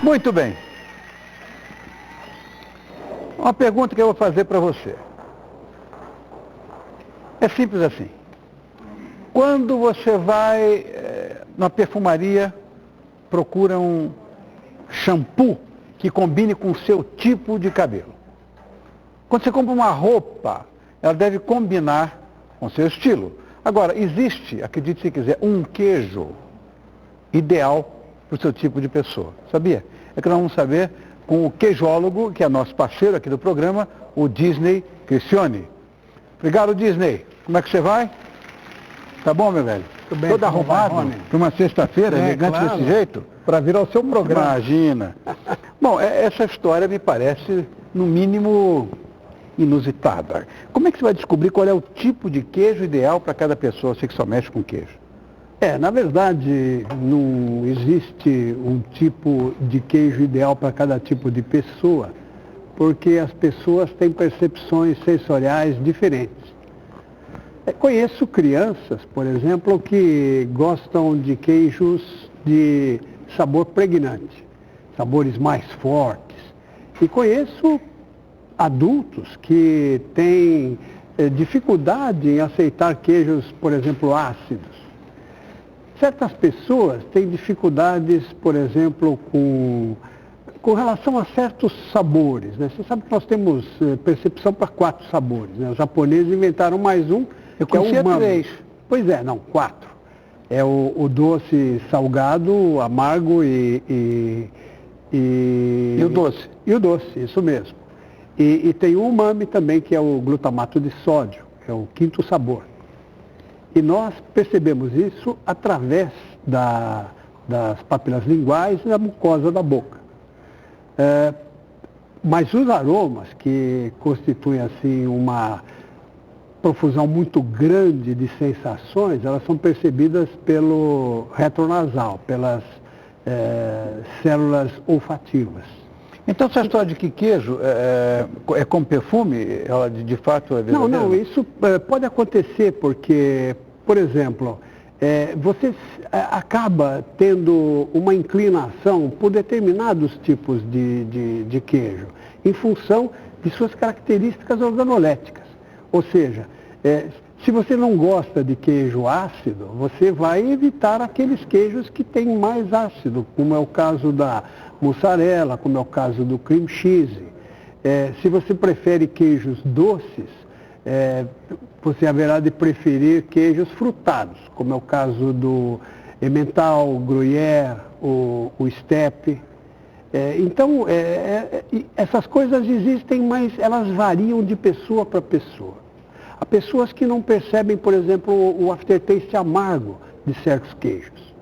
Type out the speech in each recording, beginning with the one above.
Muito bem. Uma pergunta que eu vou fazer para você. É simples assim. Quando você vai na perfumaria, procura um shampoo que combine com o seu tipo de cabelo. Quando você compra uma roupa, ela deve combinar com o seu estilo. Agora, existe, acredite se quiser, um queijo ideal para o seu tipo de pessoa. Sabia? É que nós vamos saber com o queijólogo, que é nosso parceiro aqui do programa, o Disney Cristione. Obrigado, Disney. Como é que você vai? Tá bom, meu velho? Tudo bem. Todo arrumado para uma sexta-feira, elegante claro, desse jeito? Para vir ao seu programa. Imagina. Bom, essa história me parece, no mínimo, inusitada. Como é que você vai descobrir qual é o tipo de queijo ideal para cada pessoa, você que só mexe com queijo? Na verdade, não existe um tipo de queijo ideal para cada tipo de pessoa, porque as pessoas têm percepções sensoriais diferentes. Conheço crianças, por exemplo, que gostam de queijos de sabor pregnante, sabores mais fortes. E conheço adultos que têm dificuldade em aceitar queijos, por exemplo, ácidos. Certas pessoas têm dificuldades, por exemplo, com relação a certos sabores, né? Você sabe que nós temos percepção para 4 sabores, né? Os japoneses inventaram mais um, Eu que é o conhecia umami. 3. Pois é, não, 4. É o doce salgado, amargo e o doce? E o doce, isso mesmo. E tem o umami também, que é o glutamato de sódio, é o 5º sabor. E nós percebemos isso através das papilas linguais e da mucosa da boca. Mas os aromas, que constituem assim uma profusão muito grande de sensações, elas são percebidas pelo retronasal, pelas células olfativas. Então, essa história de que queijo é como perfume, ela de fato é verdadeira? Não, isso pode acontecer porque, por exemplo, você acaba tendo uma inclinação por determinados tipos de queijo, em função de suas características organoléticas. Ou seja, se você não gosta de queijo ácido, você vai evitar aqueles queijos que têm mais ácido, como é o caso da mussarela, como é o caso do cream cheese. Se você prefere queijos doces, você haverá de preferir queijos frutados, como é o caso do Emmental, Gruyère, o Steppe. Então, essas coisas existem, mas elas variam de pessoa para pessoa. Há pessoas que não percebem, por exemplo, o aftertaste amargo de certos queijos.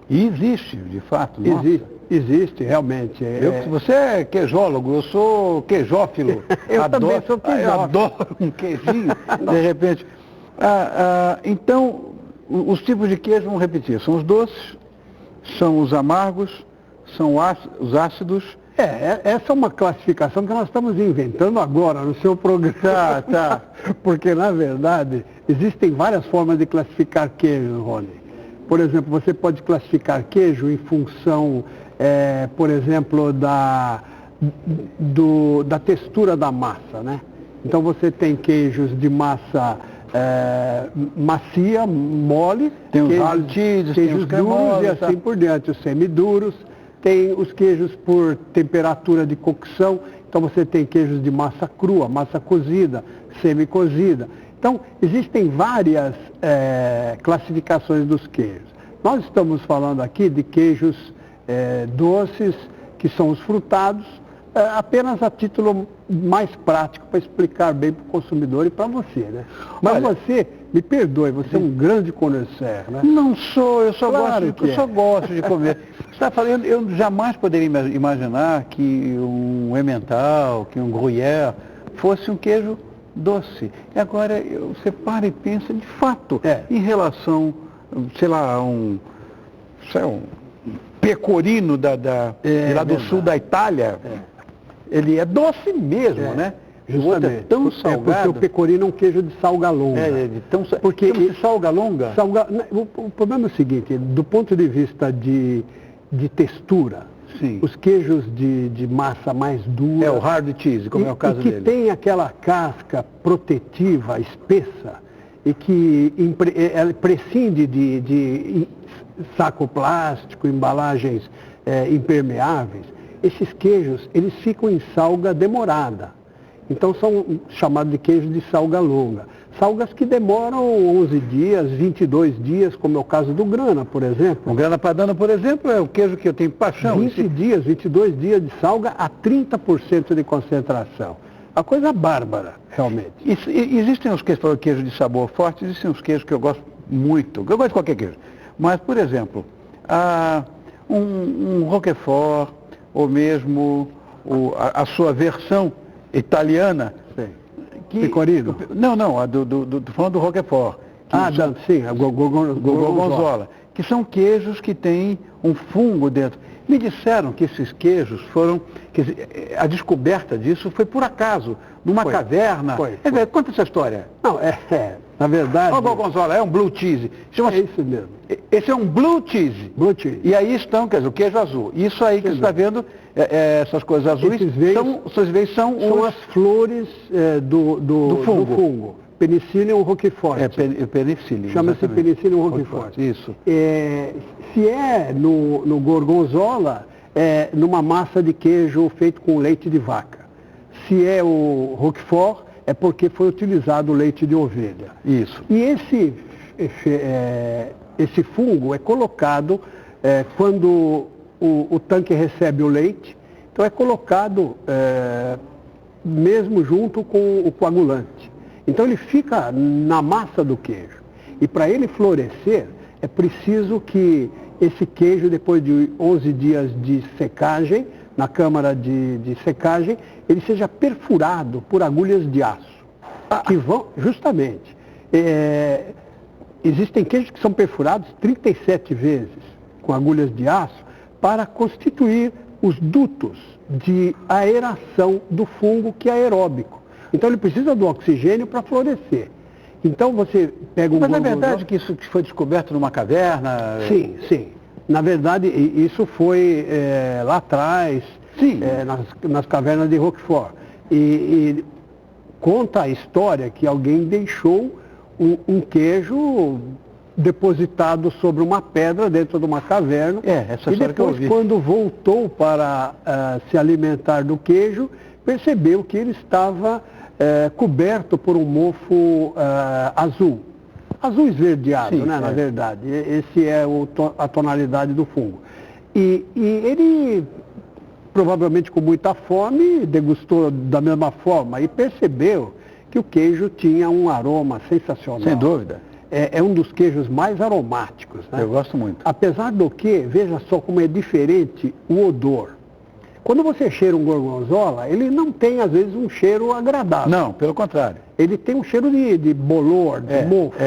E existe, de fato, nossa. Existe, realmente. Você é queijólogo, eu sou queijófilo. Eu também sou queijófilo. Eu adoro um queijinho, de repente. Então, os tipos de queijo, vamos repetir, são os doces, são os amargos, são os ácidos. Essa é uma classificação que nós estamos inventando agora no seu programa. Tá. Porque, na verdade, existem várias formas de classificar queijo, Rony. Por exemplo, você pode classificar queijo em função, por exemplo, da textura da massa, né? Então você tem queijos de massa macia, mole, tem os ralitídeos, queijos duros e assim por diante, os semiduros. Tem os queijos por temperatura de cocção, então você tem queijos de massa crua, massa cozida, semi-cozida. Então, existem várias classificações dos queijos. Nós estamos falando aqui de queijos doces, que são os frutados, apenas a título mais prático para explicar bem para o consumidor e para você, né? Mas você, me perdoe, você é um grande connoisseur, né? Não sou, eu só Claro gosto de comer. Você está falando, eu jamais poderia imaginar que um Emmental, que um Gruyère fosse um queijo doce. E agora você para e pensa, de fato, em relação, sei lá, um pecorino lá do sul da Itália, ele é doce mesmo, né? Justamente. O outro é tão salgado. Porque o pecorino é um queijo de salgalonga. Porque de salgalonga? O problema é o seguinte, do ponto de vista de textura, Sim. os queijos de massa mais dura. É o hard cheese, como é o caso que dele. tem aquela casca protetiva, espessa, e que ela prescinde de saco plástico, embalagens impermeáveis. Esses queijos, eles ficam em salga demorada. Então são chamados de queijos de salga longa. Salgas que demoram 11 dias, 22 dias, como é o caso do grana, por exemplo. O grana padano, por exemplo, é o queijo que eu tenho paixão. 20 dias, 22 dias de salga a 30% de concentração. A coisa bárbara, realmente. Existem os queijos, falou queijo de sabor forte, existem os queijos que eu gosto muito. Eu gosto de qualquer queijo. Mas, por exemplo, um Roquefort, ou mesmo a sua versão italiana. Sim. Pecorino? Não, tô falando do Roquefort. Sim, a gorgonzola. Que são queijos que têm um fungo dentro. Me disseram que esses queijos foram, quer dizer, a descoberta disso foi por acaso, numa caverna. Foi. Conta essa história. Não, na verdade... O gorgonzola é um blue cheese. É isso mesmo. Esse é um blue cheese. Blue cheese. E aí estão, quer dizer, o queijo azul. Isso aí que você está vendo, essas coisas azuis, são as flores do fungo. Penicillium roquefort. Penicillium. Chama-se Penicillium roquefort. Isso. Se é no gorgonzola, é numa massa de queijo feito com leite de vaca. Se é o roquefort, é porque foi utilizado leite de ovelha. Isso. E esse fungo é colocado quando o tanque recebe o leite, então é colocado mesmo junto com o coagulante. Então ele fica na massa do queijo. E para ele florescer, é preciso que esse queijo, depois de 11 dias de secagem, na câmara de secagem, ele seja perfurado por agulhas de aço. Que vão, justamente, existem queijos que são perfurados 37 vezes com agulhas de aço para constituir os dutos de aeração do fungo, que é aeróbico. Então ele precisa do oxigênio para florescer. Então você pega Mas é verdade que isso foi descoberto numa caverna? Sim, sim. Na verdade, isso foi lá atrás, nas cavernas de Roquefort. E conta a história que alguém deixou um queijo depositado sobre uma pedra dentro de uma caverna. Essa e história que eu depois, ouvi. quando voltou para se alimentar do queijo, percebeu que ele estava coberto por um mofo azul esverdeado, Sim, na verdade. Esse é a tonalidade do fungo. E ele, provavelmente com muita fome, degustou da mesma forma e percebeu que o queijo tinha um aroma sensacional. Sem dúvida. É um dos queijos mais aromáticos, né? Eu gosto muito. Apesar do que, veja só como é diferente o odor. Quando você cheira um gorgonzola, ele não tem, às vezes, um cheiro agradável. Não, pelo contrário. Ele tem um cheiro de bolor, de mofo.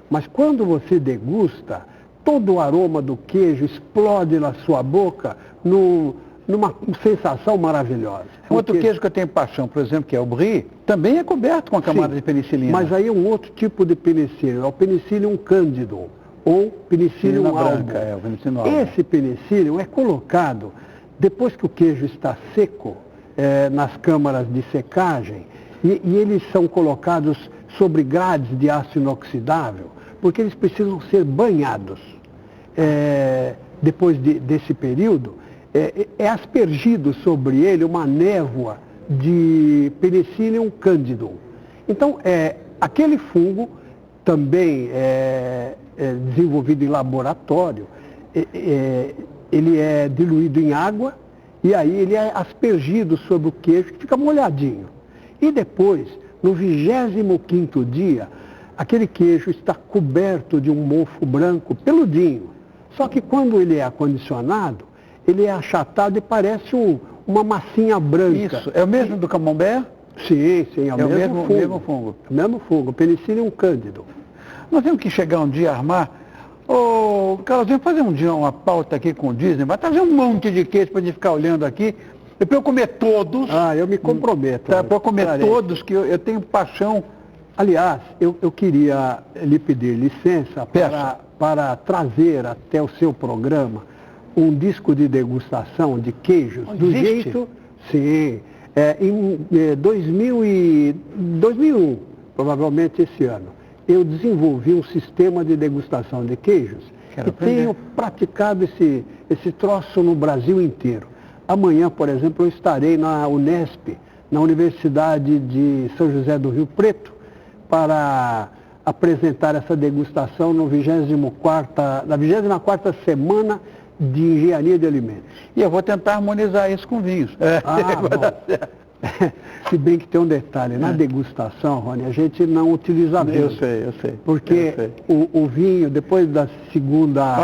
Mas quando você degusta, todo o aroma do queijo explode na sua boca numa sensação maravilhosa. Outro queijo que eu tenho paixão, por exemplo, que é o brie, também é coberto com a camada de penicilina. Mas aí é um outro tipo de penicillium, é o Penicillium candidum, ou Penicillium album. O Penicillium album. Esse penicillium é colocado depois que o queijo está seco, nas câmaras de secagem, e eles são colocados sobre grades de aço inoxidável, porque eles precisam ser banhados. Depois desse período, é aspergido sobre ele uma névoa de Penicillium candidum. Então, aquele fungo, também desenvolvido em laboratório, ele é diluído em água e aí ele é aspergido sobre o queijo, que fica molhadinho. E depois, no 25º dia, aquele queijo está coberto de um mofo branco peludinho. Só que quando ele é acondicionado, ele é achatado e parece uma massinha branca. Isso, é o mesmo do camembert? Sim, é o mesmo fungo. Mesmo fungo. Mesmo fungo, Penicillium candidum. Nós temos que chegar um dia a armar. Carlos, vamos fazer um dia uma pauta aqui com o Disney, vai trazer um monte de queijo para a gente ficar olhando aqui. E para eu comer todos. Eu me comprometo. Para eu comer todos, que eu tenho paixão. Aliás, eu queria lhe pedir licença para trazer até o seu programa um disco de degustação de queijos do Existe? jeito... Sim. Em 2001, provavelmente esse ano, eu desenvolvi um sistema de degustação de queijos e tenho praticado esse troço no Brasil inteiro. Amanhã, por exemplo, eu estarei na Unesp, na Universidade de São José do Rio Preto, para apresentar essa degustação na 24ª semana de Engenharia de Alimentos. E eu vou tentar harmonizar isso com vinhos. Bom. Se bem que tem um detalhe, na degustação, Rony, a gente não utiliza vinho. Eu sei. Porque o vinho, depois da segunda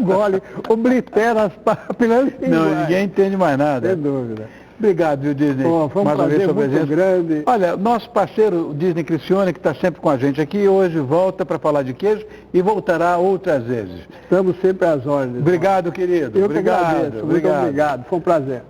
gole, oblitera as papilas. Não, ninguém entende mais nada. Sem dúvida. Obrigado, viu, Disney? Foi um prazer muito grande. Olha, nosso parceiro Disney Criciúna, que está sempre com a gente aqui, hoje volta para falar de queijo e voltará outras vezes. Estamos sempre às ordens. Obrigado, querido. Eu que agradeço. Muito obrigado. Foi um prazer.